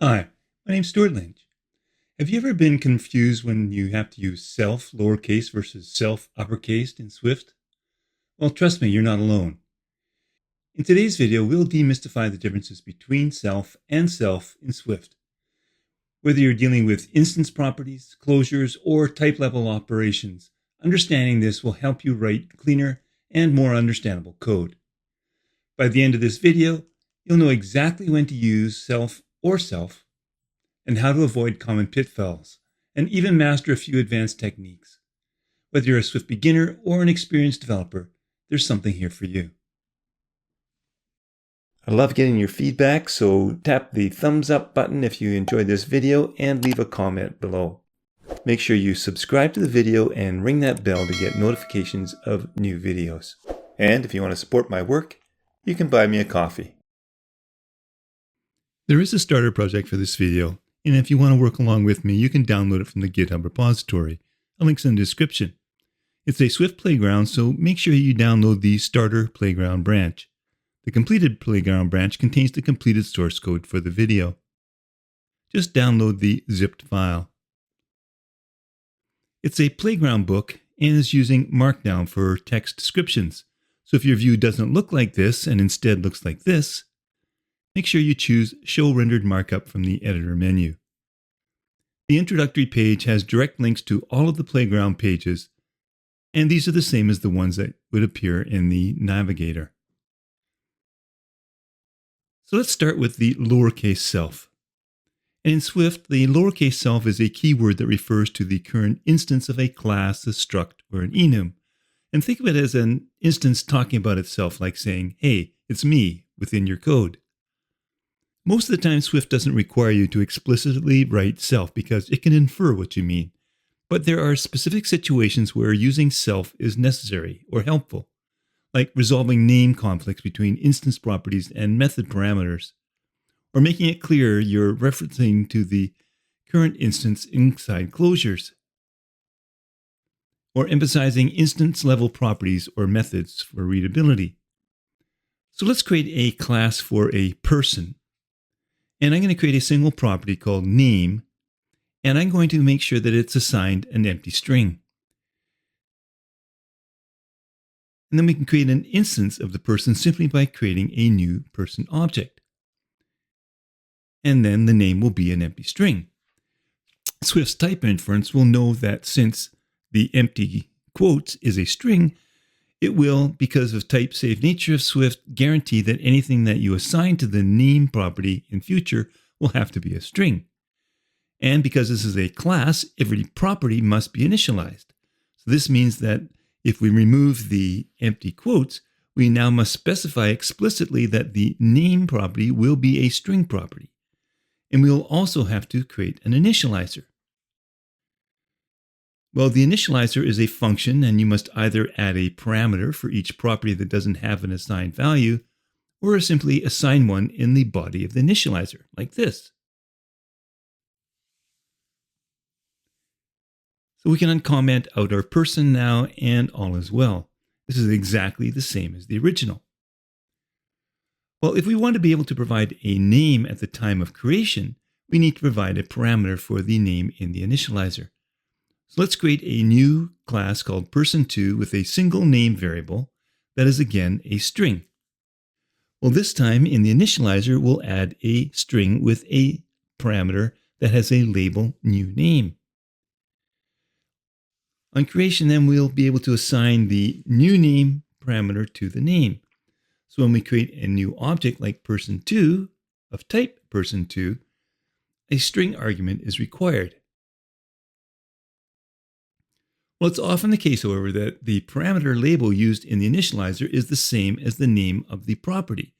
Hi, my name's Stuart Lynch. Have you ever been confused when you have to use self lowercase versus self uppercase in Swift? Well, trust me, you're not alone. In today's video, we'll demystify the differences between self and self in Swift. Whether you're dealing with instance properties, closures, or type-level operations, understanding this will help you write cleaner and more understandable code. By the end of this video, you'll know exactly when to use self or self, and how to avoid common pitfalls, and even master a few advanced techniques. Whether you're a Swift beginner or an experienced developer, there's something here for you. I love getting your feedback, so tap the thumbs up button if you enjoyed this video and leave a comment below. Make sure you subscribe to the video and ring that bell to get notifications of new videos. And if you want to support my work, you can buy me a coffee. There is a starter project for this video, and if you want to work along with me, you can download it from the GitHub repository. A link's in the description. It's a Swift playground, so make sure you download the starter playground branch. The completed playground branch contains the completed source code for the video. Just download the zipped file. It's a playground book and is using Markdown for text descriptions. So if your view doesn't look like this and instead looks like this, make sure you choose Show Rendered Markup from the Editor menu. The introductory page has direct links to all of the playground pages, and these are the same as the ones that would appear in the navigator. So let's start with the lowercase self. And in Swift, the lowercase self is a keyword that refers to the current instance of a class, a struct, or an enum. And think of it as an instance talking about itself, like saying, "Hey, it's me," within your code. Most of the time, Swift doesn't require you to explicitly write self because it can infer what you mean. But there are specific situations where using self is necessary or helpful, like resolving name conflicts between instance properties and method parameters, or making it clear you're referencing to the current instance inside closures, or emphasizing instance-level properties or methods for readability. So let's create a class for a person. And I'm going to create a single property called name, and I'm going to make sure that it's assigned an empty string. And then we can create an instance of the person simply by creating a new person object. And then the name will be an empty string. Swift's type inference will know that since the empty quotes is a string, it will, because of type-safe nature of Swift, guarantee that anything that you assign to the name property in future will have to be a string. And because this is a class, every property must be initialized. So this means that if we remove the empty quotes, we now must specify explicitly that the name property will be a string property. And we will also have to create an initializer. Well, the initializer is a function, and you must either add a parameter for each property that doesn't have an assigned value, or simply assign one in the body of the initializer, like this. So we can uncomment out our person now, and all is well. This is exactly the same as the original. Well, if we want to be able to provide a name at the time of creation, we need to provide a parameter for the name in the initializer. So let's create a new class called person2 with a single name variable that is again a string. Well, this time in the initializer, we'll add a string with a parameter that has a label new name. On creation, then we'll be able to assign the new name parameter to the name. So when we create a new object like person2 of type person2, a string argument is required. Well, it's often the case, however, that the parameter label used in the initializer is the same as the name of the property.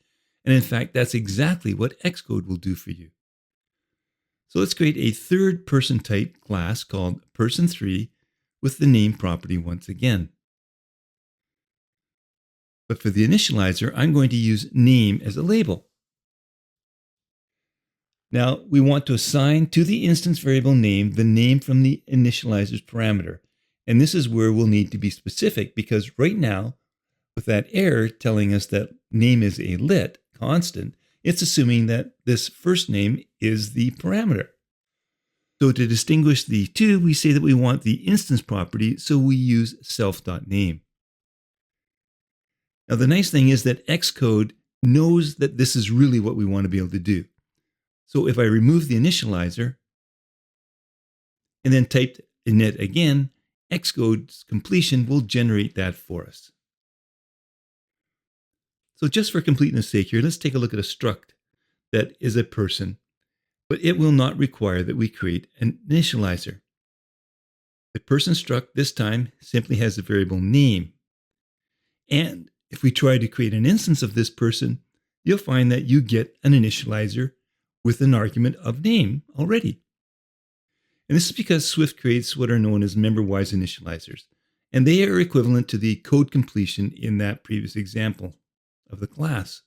And in fact, that's exactly what Xcode will do for you. So let's create a third person type class called person3 with the name property once again. But for the initializer, I'm going to use name as a label. Now, we want to assign to the instance variable name the name from the initializer's parameter. And this is where we'll need to be specific, because right now, with that error telling us that name is a lit constant, it's assuming that this first name is the parameter. So to distinguish the two, we say that we want the instance property, so we use self.name. Now, the nice thing is that Xcode knows that this is really what we want to be able to do. So if I remove the initializer and then type init again, Xcode's completion will generate that for us. So just for completeness sake here, let's take a look at a struct that is a person, but it will not require that we create an initializer. The person struct this time simply has the variable name. And if we try to create an instance of this person, you'll find that you get an initializer with an argument of name already. And this is because Swift creates what are known as member-wise initializers, and they are equivalent to the code completion in that previous example of the class.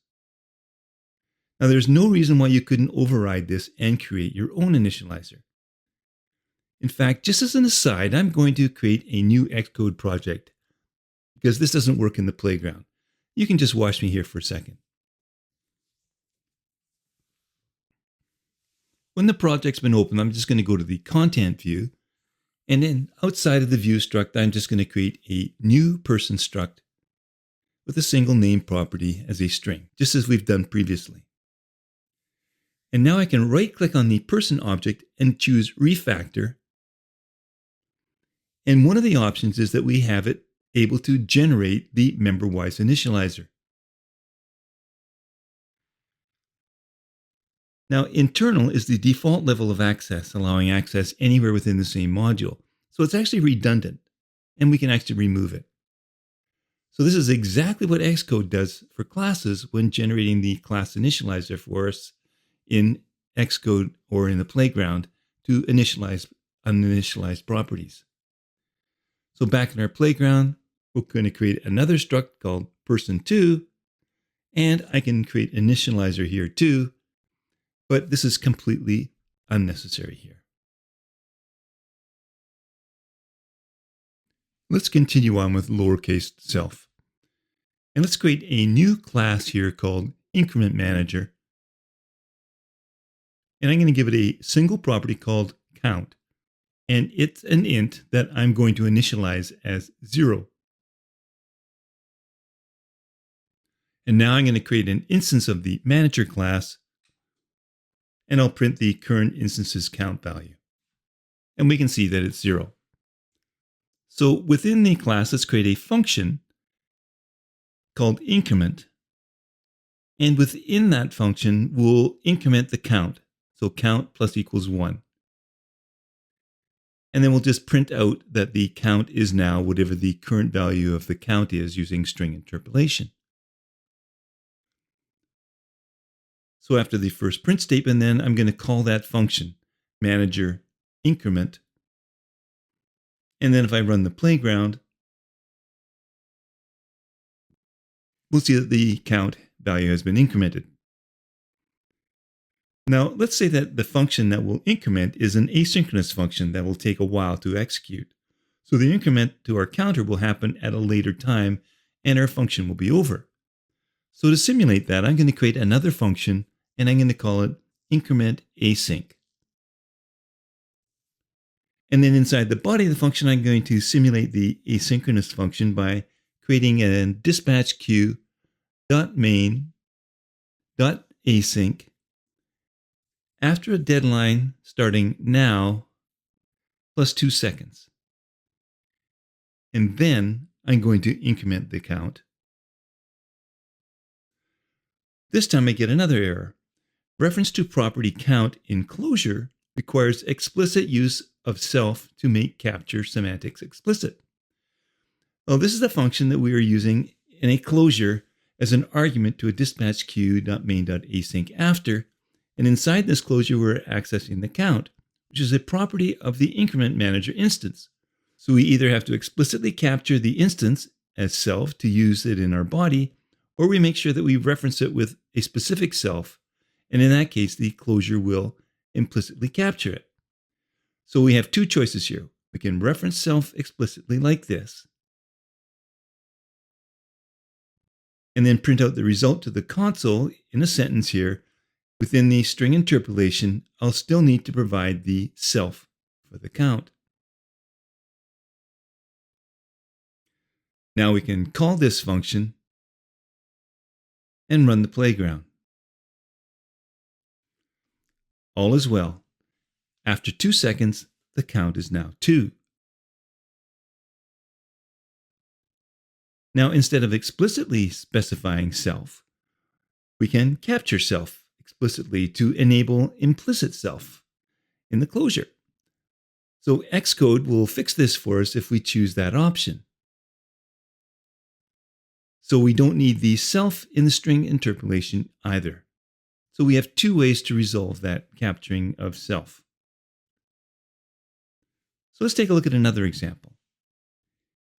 Now, there's no reason why you couldn't override this and create your own initializer. In fact, just as an aside, I'm going to create a new Xcode project because this doesn't work in the playground. You can just watch me here for a second. When the project's been opened, I'm just going to go to the content view. And then outside of the view struct, I'm just going to create a new person struct with a single name property as a string, just as we've done previously. And now I can right click on the person object and choose refactor. And one of the options is that we have it able to generate the member-wise initializer. Now, internal is the default level of access, allowing access anywhere within the same module. So it's actually redundant, and we can actually remove it. So this is exactly what Xcode does for classes when generating the class initializer for us in Xcode or in the playground to initialize uninitialized properties. So back in our playground, we're going to create another struct called person2, and I can create initializer here too, but this is completely unnecessary here. Let's continue on with lowercase self. And let's create a new class here called increment manager. And I'm going to give it a single property called count. And it's an int that I'm going to initialize as 0. And now I'm going to create an instance of the manager class, and I'll print the current instance's count value. And we can see that it's 0. So within the class, let's create a function called increment. And within that function, we'll increment the count. So count plus equals 1. And then we'll just print out that the count is now whatever the current value of the count is using string interpolation. So after the first print statement, then I'm going to call that function manager increment. And then if I run the playground, we'll see that the count value has been incremented. Now, let's say that the function that will increment is an asynchronous function that will take a while to execute. So the increment to our counter will happen at a later time, and our function will be over. So to simulate that, I'm going to create another function, and I'm going to call it increment async. And then inside the body of the function, I'm going to simulate the asynchronous function by creating a dispatch queue.main.async after a deadline starting now plus 2 seconds. And then I'm going to increment the count. This time I get another error. Reference to property count in closure requires explicit use of self to make capture semantics explicit. Well, this is a function that we are using in a closure as an argument to a dispatch queue.main.async after, and inside this closure we're accessing the count, which is a property of the increment manager instance. So we either have to explicitly capture the instance as self to use it in our body, or we make sure that we reference it with a specific self, and in that case the closure will implicitly capture it. So we have two choices here. We can reference self explicitly like this, and then print out the result to the console in a sentence here. Within the string interpolation, I'll still need to provide the self for the count. Now we can call this function and run the playground. All is well. After 2 seconds, the count is now 2. Now, instead of explicitly specifying self, we can capture self explicitly to enable implicit self in the closure. So Xcode will fix this for us if we choose that option. So we don't need the self in the string interpolation either. So we have 2 ways to resolve that capturing of self. So let's take a look at another example.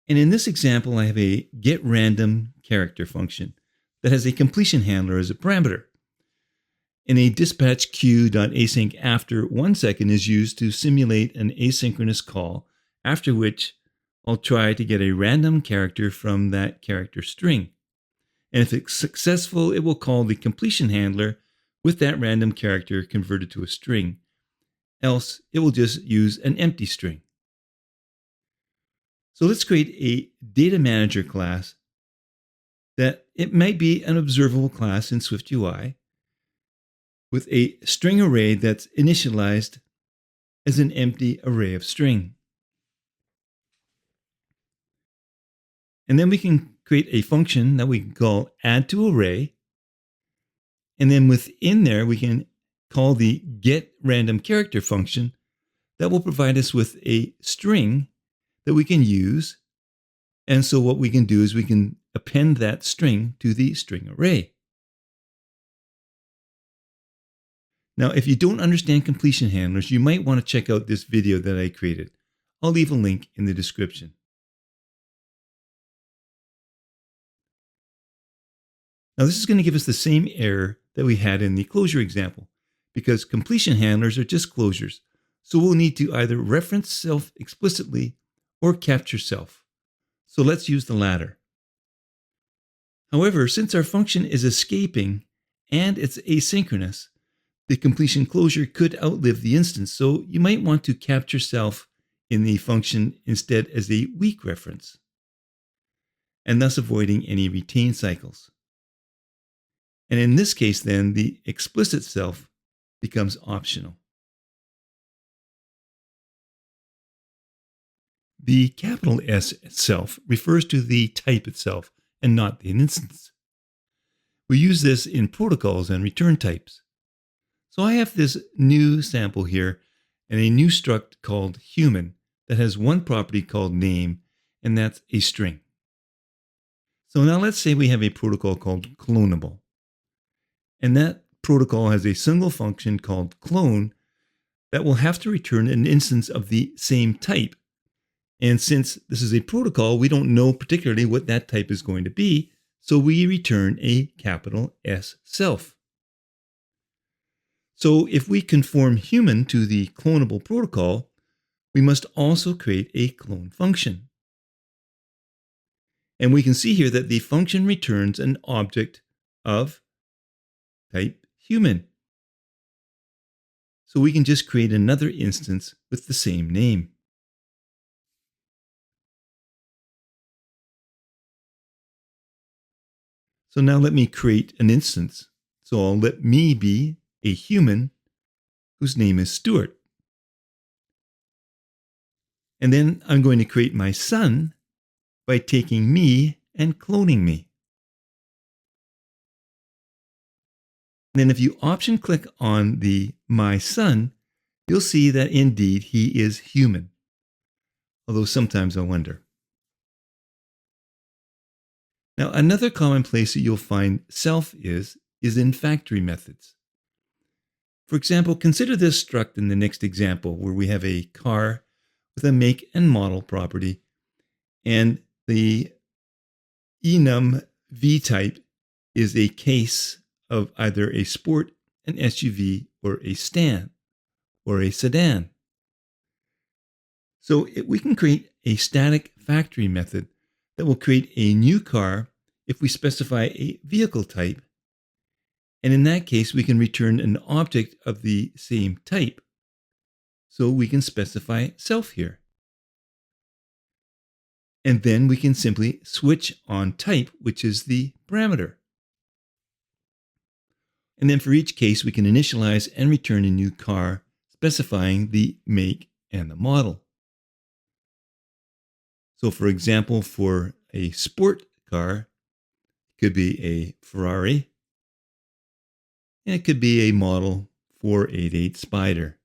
And in this example, I have a getRandomCharacter function that has a completion handler as a parameter. And a dispatch queue.async after 1 second is used to simulate an asynchronous call, after which I'll try to get a random character from that character string. And if it's successful, it will call the completion handler with that random character converted to a string. Else, it will just use an empty string. So let's create a data manager class that it might be an observable class in SwiftUI with a string array that's initialized as an empty array of string. And then we can create a function that we can call addToArray. And then within there, we can call the getRandomCharacter function that will provide us with a string that we can use. And so what we can do is we can append that string to the string array. Now, if you don't understand completion handlers, you might want to check out this video that I created. I'll leave a link in the description. Now, this is going to give us the same error that we had in the closure example, because completion handlers are just closures. So we'll need to either reference self explicitly or capture self. So let's use the latter. However, since our function is escaping and it's asynchronous, the completion closure could outlive the instance. So you might want to capture self in the function instead as a weak reference, and thus avoiding any retain cycles. And in this case, then, the explicit self becomes optional. The capital S self refers to the type itself and not the instance. We use this in protocols and return types. So I have this new sample here and a new struct called human that has one property called name, and that's a string. So now let's say we have a protocol called clonable. And that protocol has a single function called clone that will have to return an instance of the same type. And since this is a protocol, we don't know particularly what that type is going to be, so we return a capital S self. So if we conform human to the clonable protocol, we must also create a clone function. And we can see here that the function returns an object of type human. So we can just create another instance with the same name. So now let me create an instance. So I'll let me be a human whose name is Stuart. And then I'm going to create my son by taking me and cloning me. And then if you option click on the my son, you'll see that indeed he is human. Although sometimes I wonder. Now, another common place that you'll find self is in factory methods. For example, consider this struct in the next example where we have a car with a make and model property, and the enum v type is a case of either a sport, an SUV, or a sedan. So we can create a static factory method that will create a new car if we specify a vehicle type, and in that case, we can return an object of the same type. So we can specify self here. And then we can simply switch on type, which is the parameter. And then for each case, we can initialize and return a new car, specifying the make and the model. So for example, for a sport car, it could be a Ferrari, and it could be a model 488 Spider.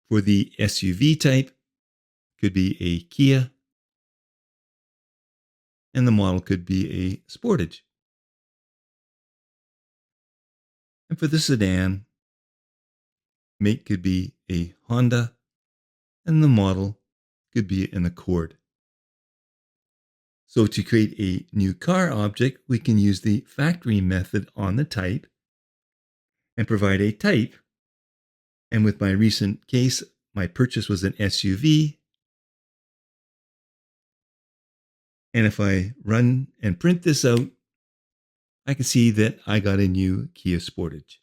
For the SUV type, it could be a Kia, and the model could be a Sportage. And for the sedan, make could be a Honda, and the model could be an Accord. So to create a new car object, we can use the factory method on the type and provide a type. And with my recent case, my purchase was an SUV. And if I run and print this out, I can see that I got a new Kia Sportage.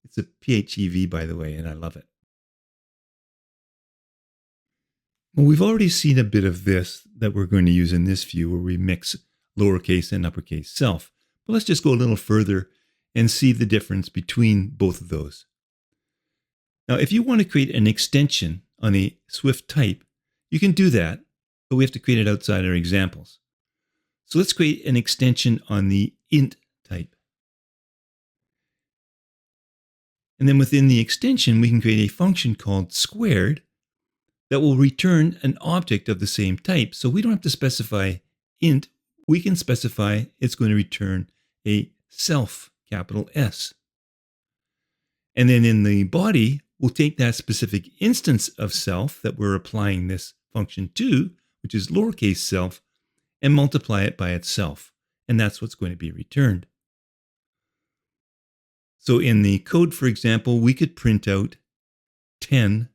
It's a PHEV, by the way, and I love it. Well, we've already seen a bit of this that we're going to use in this view where we mix lowercase and uppercase self. But let's just go a little further and see the difference between both of those. Now, if you want to create an extension on a Swift type, you can do that, but we have to create it outside our examples. So let's create an extension on the int type. And then within the extension, we can create a function called squared that will return an object of the same type. So we don't have to specify int. We can specify it's going to return a self, capital S. And then in the body, we'll take that specific instance of self that we're applying this function to, which is lowercase self, and multiply it by itself. And that's what's going to be returned. So in the code, for example, we could print out 10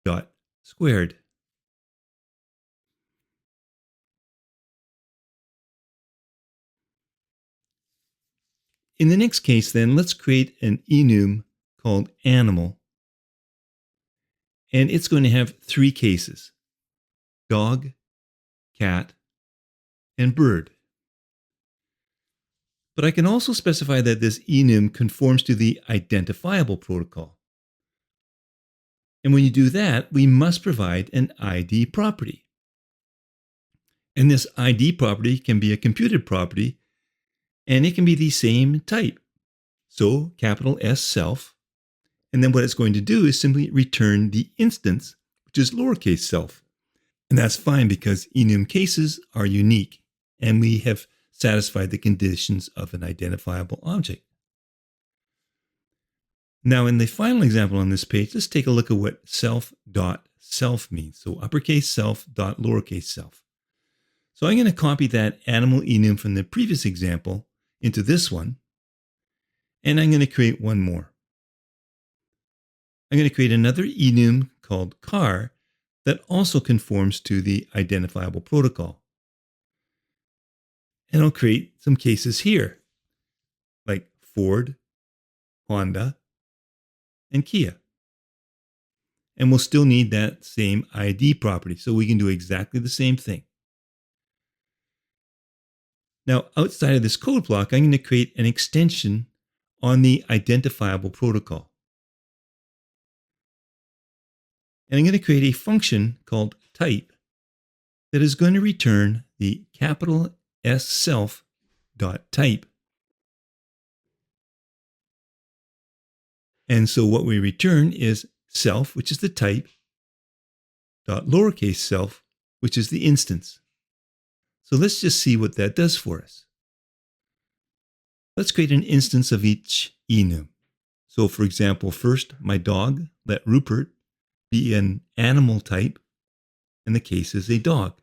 dot squared. In the next case, then, let's create an enum called animal. And it's going to have three cases: dog, cat, and bird. But I can also specify that this enum conforms to the identifiable protocol. And when you do that, we must provide an ID property. And this ID property can be a computed property, and it can be the same type. So capital S self. And then what it's going to do is simply return the instance, which is lowercase self. And that's fine because enum cases are unique, and we have satisfied the conditions of an identifiable object. Now, in the final example on this page, let's take a look at what self.self means. So uppercase self dot lowercase self. So I'm going to copy that animal enum from the previous example into this one, and I'm going to create one more. I'm going to create another enum called car that also conforms to the identifiable protocol. And I'll create some cases here, like Ford, Honda, and Kia. And we'll still need that same ID property, so we can do exactly the same thing. Now, outside of this code block, I'm going to create an extension on the identifiable protocol. And I'm going to create a function called type that is going to return the capital S self dot type. And so what we return is self, which is the type, dot lowercase self, which is the instance. So let's just see what that does for us. Let's create an instance of each enum. So for example, first, my dog, let Rupert be an animal type, and the case is a dog.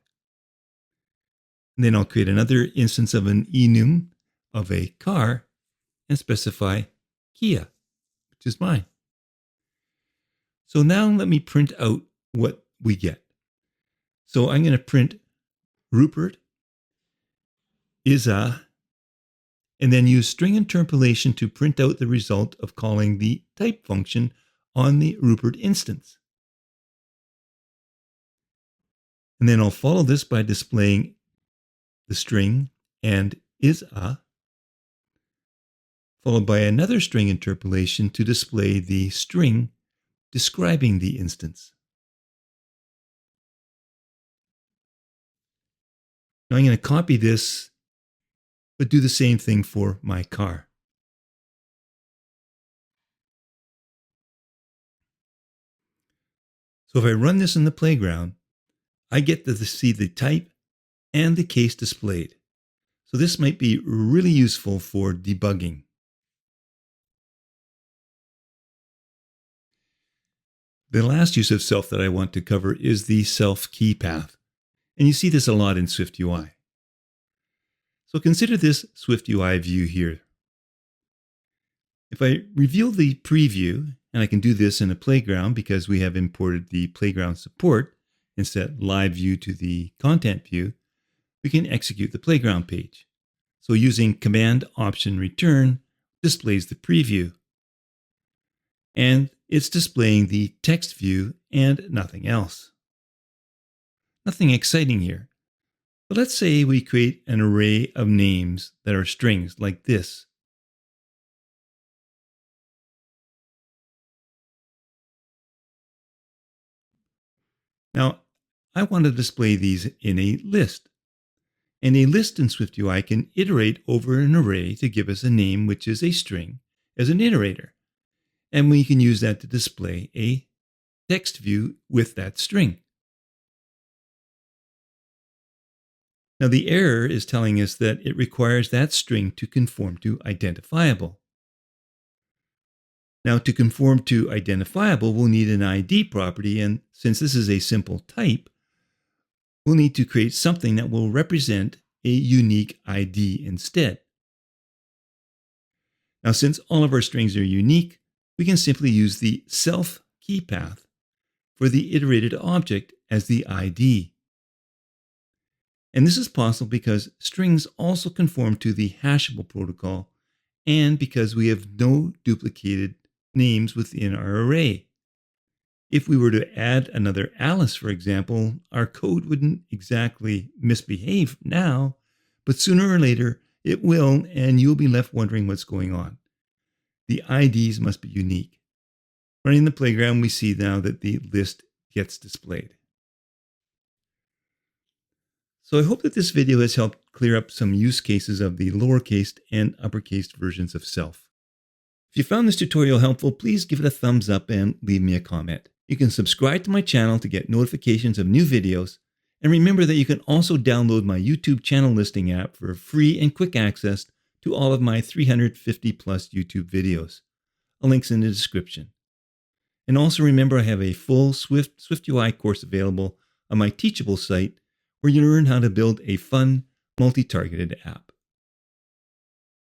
And then I'll create another instance of an enum of a car and specify Kia, which is mine. So now let me print out what we get. So I'm going to print Rupert is a, and then use string interpolation to print out the result of calling the type function on the Rupert instance. And then I'll follow this by displaying the string and is a, followed by another string interpolation to display the string describing the instance. Now I'm going to copy this, but do the same thing for my car. So if I run this in the playground, I get to see the type and the case displayed. So this might be really useful for debugging. The last use of self that I want to cover is the self KeyPath. And you see this a lot in SwiftUI. So consider this SwiftUI view here. If I reveal the preview, and I can do this in a playground because we have imported the playground support and set live view to the content view, we can execute the playground page. So using Command Option Return displays the preview. And it's displaying the text view and nothing else. Nothing exciting here. But let's say we create an array of names that are strings like this. Now, I want to display these in a list. And a list in SwiftUI can iterate over an array to give us a name which is a string as an iterator. And we can use that to display a text view with that string. Now the error is telling us that it requires that string to conform to identifiable. Now to conform to identifiable, we'll need an ID property, and since this is a simple type, we'll need to create something that will represent a unique ID instead. Now since all of our strings are unique, we can simply use the self KeyPath for the iterated object as the ID. And this is possible because strings also conform to the hashable protocol and because we have no duplicated names within our array. If we were to add another Alice, for example, our code wouldn't exactly misbehave now, but sooner or later it will, and you'll be left wondering what's going on. The IDs must be unique. Running the playground, we see now that the list gets displayed. So I hope that this video has helped clear up some use cases of the lowercase and uppercase versions of self. If you found this tutorial helpful, please give it a thumbs up and leave me a comment. You can subscribe to my channel to get notifications of new videos. And remember that you can also download my YouTube channel listing app for free and quick access to all of my 350 plus YouTube videos. A link's in the description. And also remember I have a full SwiftUI course available on my Teachable site where you learn how to build a fun, multi-targeted app.